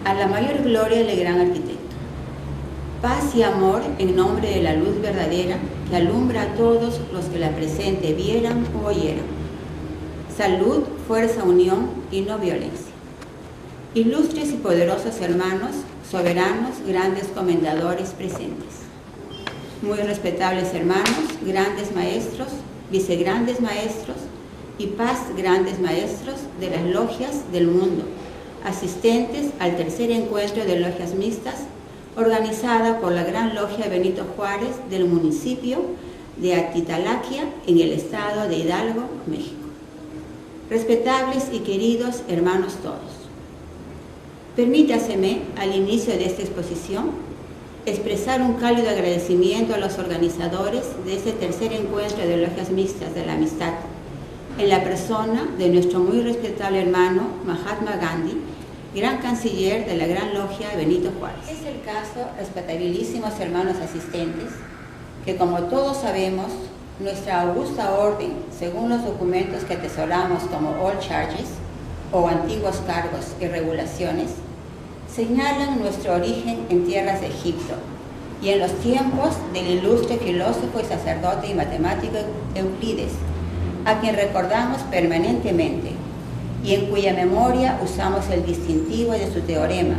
a la mayor gloria del gran arquitecto. Paz y amor en nombre de la luz verdadera que alumbra a todos los que la presente vieran o oyeran. Salud, fuerza, unión y no violencia. Ilustres y poderosos hermanos, soberanos, grandes comendadores presentes. Muy respetables hermanos, grandes maestros, vicegrandes maestros y paz grandes maestros de las logias del mundo, asistentes al tercer encuentro de logias mixtas organizada por la Gran Logia Benito Juárez del municipio de Atitalaquia en el estado de Hidalgo, México. Respetables y queridos hermanos todos, permítaseme al inicio de esta exposición expresar un cálido agradecimiento a los organizadores de este tercer encuentro de logias mixtas de la amistad, en la persona de nuestro muy respetable hermano Mahatma Gandhi, gran canciller de la Gran Logia Benito Juárez. Es el caso, respetabilísimos hermanos asistentes, que como todos sabemos, nuestra augusta orden, según los documentos que atesoramos como All Charges o antiguos cargos y regulaciones, señalan nuestro origen en tierras de Egipto y en los tiempos del ilustre filósofo y sacerdote y matemático Euclides, a quien recordamos permanentemente y en cuya memoria usamos el distintivo de su teorema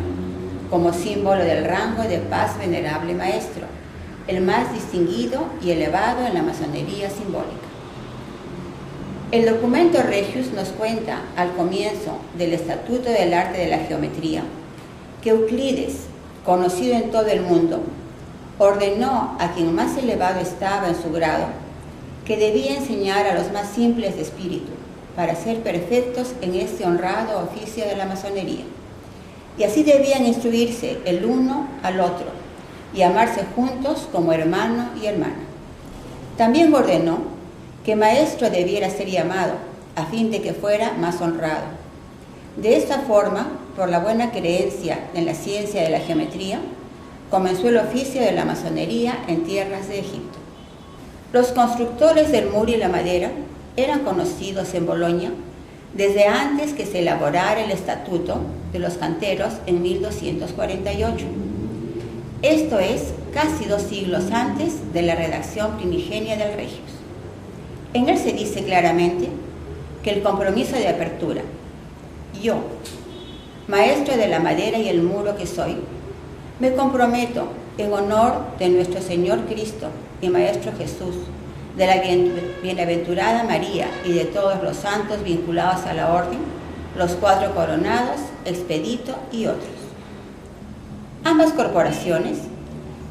como símbolo del rango de paz venerable maestro, el más distinguido y elevado en la masonería simbólica. El documento Regius nos cuenta al comienzo del Estatuto del Arte de la Geometría que Euclides, conocido en todo el mundo, ordenó a quien más elevado estaba en su grado que debía enseñar a los más simples de espíritu para ser perfectos en este honrado oficio de la masonería. Y así debían instruirse el uno al otro y amarse juntos como hermano y hermana. También ordenó que maestro debiera ser llamado a fin de que fuera más honrado. De esta forma, por la buena creencia en la ciencia de la geometría, comenzó el oficio de la masonería en tierras de Egipto. Los constructores del muro y la madera eran conocidos en Bolonia desde antes que se elaborara el Estatuto de los Canteros en 1248. Esto es, casi 2 siglos antes de la redacción primigenia del Regius. En él se dice claramente que el compromiso de apertura, yo, maestro de la madera y el muro que soy, me comprometo en honor de nuestro Señor Cristo y Maestro Jesús, de la bienaventurada María y de todos los santos vinculados a la orden, los 4 coronados, Expedito y otros. Ambas corporaciones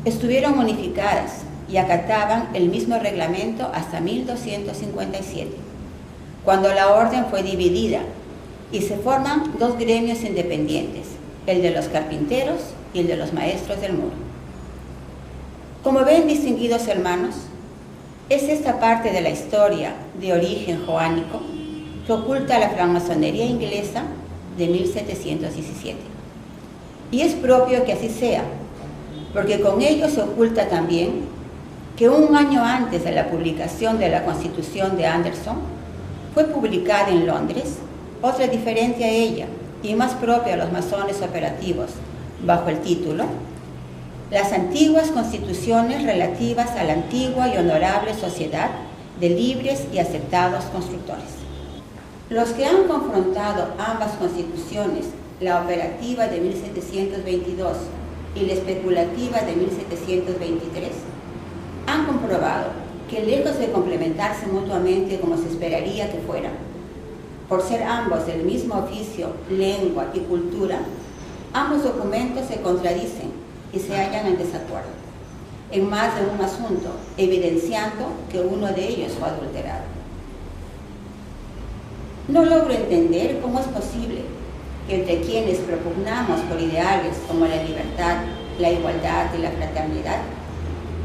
estuvieron unificadas y acataban el mismo reglamento hasta 1257, cuando la orden fue dividida y se forman 2 gremios independientes, el de los carpinteros y el de los maestros del muro. Como ven, distinguidos hermanos, es esta parte de la historia de origen joánico que oculta la francmasonería inglesa de 1717. Y es propio que así sea, porque con ello se oculta también que un año antes de la publicación de la Constitución de Anderson, fue publicada en Londres otra diferente a ella y más propia a los masones operativos, bajo el título Las antiguas constituciones relativas a la antigua y honorable sociedad de libres y aceptados constructores. Los que han confrontado ambas constituciones, la operativa de 1722 y la especulativa de 1723, han comprobado que lejos de complementarse mutuamente como se esperaría que fueran, por ser ambos del mismo oficio, lengua y cultura, ambos documentos se contradicen y se hallan en desacuerdo en más de un asunto, evidenciando que uno de ellos fue adulterado. No logro entender cómo es posible que entre quienes propugnamos por ideales como la libertad, la igualdad y la fraternidad,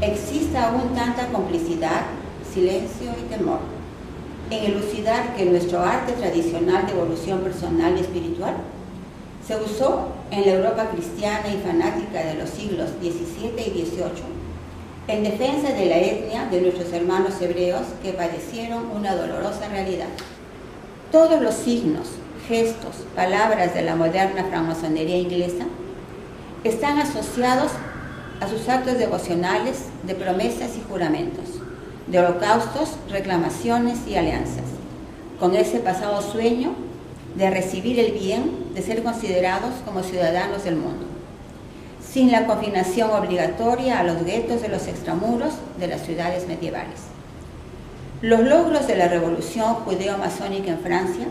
exista aún tanta complicidad, silencio y temor en elucidar que nuestro arte tradicional de evolución personal y espiritual se usó en la Europa cristiana y fanática de los siglos XVII y XVIII en defensa de la etnia de nuestros hermanos hebreos que padecieron una dolorosa realidad. Todos los signos, gestos, palabras de la moderna francmasonería inglesa, están asociados a sus actos devocionales de promesas y juramentos, de holocaustos, reclamaciones y alianzas, con ese pasado sueño de recibir el bien, de ser considerados como ciudadanos del mundo, sin la confinación obligatoria a los guetos de los extramuros de las ciudades medievales. Los logros de la revolución judeo-masónica en Francia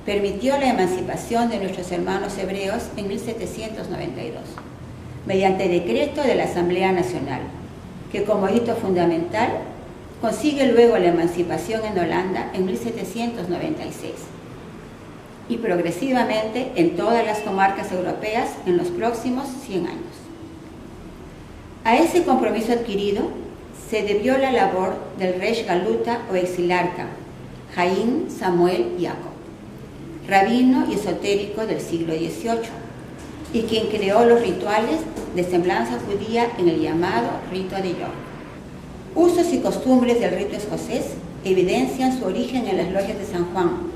permitió la emancipación de nuestros hermanos hebreos en 1792, mediante decreto de la Asamblea Nacional, que como hito fundamental consigue luego la emancipación en Holanda en 1796 y progresivamente en todas las comarcas europeas en los próximos 100 años. A ese compromiso adquirido se debió la labor del Resh Galuta o exilarca, Haim Samuel Jacob, rabino y esotérico del siglo XVIII, y quien creó los rituales de semblanza judía en el llamado rito de York. Usos y costumbres del rito escocés evidencian su origen en las logias de San Juan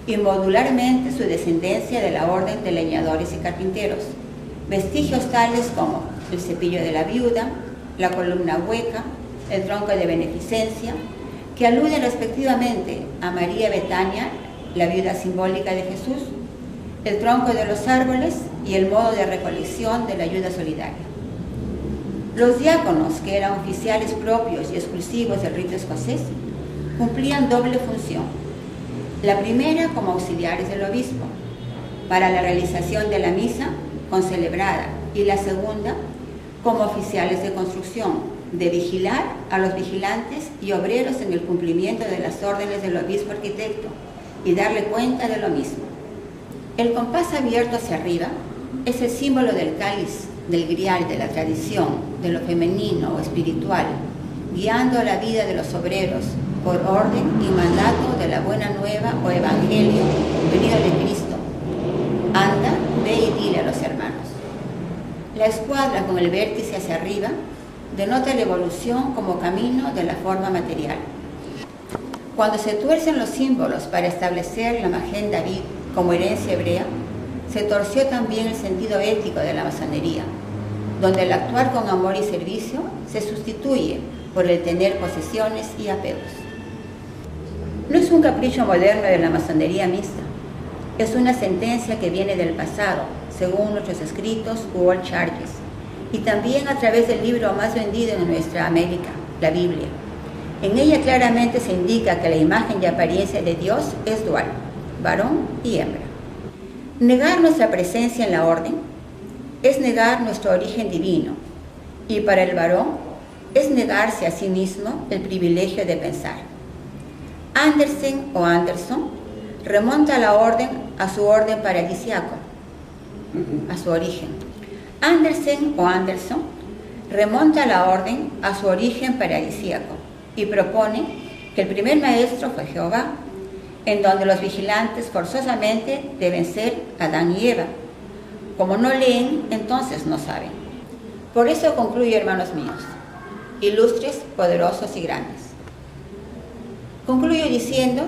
y modularmente su descendencia de la orden de leñadores y carpinteros, vestigios tales como el cepillo de la viuda, la columna hueca, el tronco de beneficencia, que aluden respectivamente a María Betania, la viuda simbólica de Jesús, el tronco de los árboles y el modo de recolección de la ayuda solidaria. Los diáconos, que eran oficiales propios y exclusivos del rito escocés, cumplían doble función. La primera como auxiliares del obispo, para la realización de la misa concelebrada, y la segunda como oficiales de construcción, de vigilar a los vigilantes y obreros en el cumplimiento de las órdenes del obispo arquitecto y darle cuenta de lo mismo. El compás abierto hacia arriba es el símbolo del cáliz, del grial, de la tradición, de lo femenino o espiritual, guiando la vida de los obreros por orden y mandato de la buena nueva o evangelio venido de Cristo. Anda, ve y dile a los hermanos. La escuadra con el vértice hacia arriba denota la evolución como camino de la forma material. Cuando se tuercen los símbolos para establecer la Magén David como herencia hebrea, se torció también el sentido ético de la masonería, donde el actuar con amor y servicio se sustituye por el tener posesiones y apegos. No es un capricho moderno de la masonería mixta, es una sentencia que viene del pasado, según nuestros escritos u old charges, y también a través del libro más vendido en nuestra América, la Biblia. En ella claramente se indica que la imagen y apariencia de Dios es dual, varón y hembra. Negar nuestra presencia en la orden es negar nuestro origen divino, y para el varón es negarse a sí mismo el privilegio de pensar. Andersen o Anderson remonta a su orden paradisiaco, a su origen. Andersen o Anderson remonta la orden a su origen paradisíaco y propone que el primer maestro fue Jehová, en donde los vigilantes forzosamente deben ser Adán y Eva. Como no leen, entonces no saben. Por eso concluyo, hermanos míos, ilustres, poderosos y grandes. Concluyo diciendo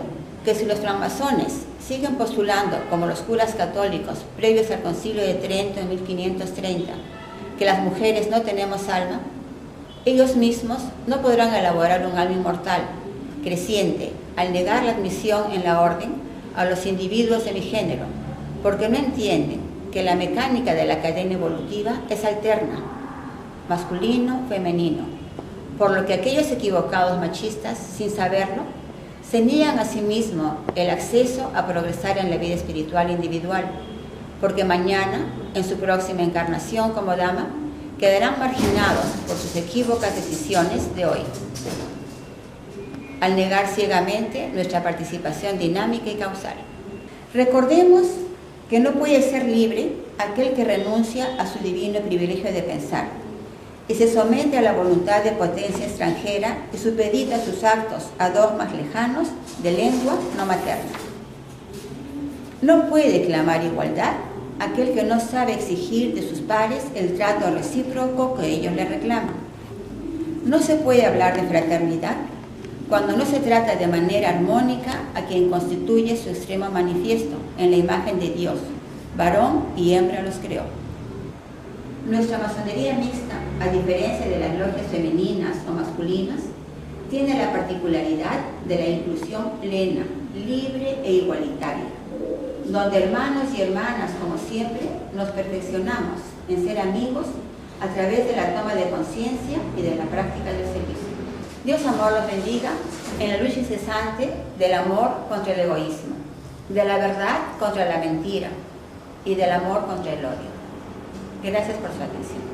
que si los francmasones siguen postulando, como los curas católicos previos al Concilio de Trento en 1530, que las mujeres no tenemos alma, ellos mismos no podrán elaborar un alma inmortal, creciente, al negar la admisión en la orden a los individuos de mi género, porque no entienden que la mecánica de la cadena evolutiva es alterna, masculino, femenino, por lo que aquellos equivocados machistas, sin saberlo, se niegan a sí mismos el acceso a progresar en la vida espiritual individual, porque mañana, en su próxima encarnación como dama, quedarán marginados por sus equívocas decisiones de hoy, al negar ciegamente nuestra participación dinámica y causal. Recordemos que no puede ser libre aquel que renuncia a su divino privilegio de pensar y se somete a la voluntad de potencia extranjera y supedita sus actos a dogmas lejanos de lengua no materna. No puede clamar igualdad aquel que no sabe exigir de sus pares el trato recíproco que ellos le reclaman. No se puede hablar de fraternidad cuando no se trata de manera armónica a quien constituye su extremo manifiesto, en la imagen de Dios, varón y hembra los creó. Nuestra masonería mixta, a diferencia de las logias femeninas o masculinas, tiene la particularidad de la inclusión plena, libre e igualitaria, donde hermanos y hermanas, como siempre, nos perfeccionamos en ser amigos a través de la toma de conciencia y de la práctica del servicio. Dios amor los bendiga en la lucha incesante del amor contra el egoísmo, de la verdad contra la mentira y del amor contra el odio. Gracias por su atención.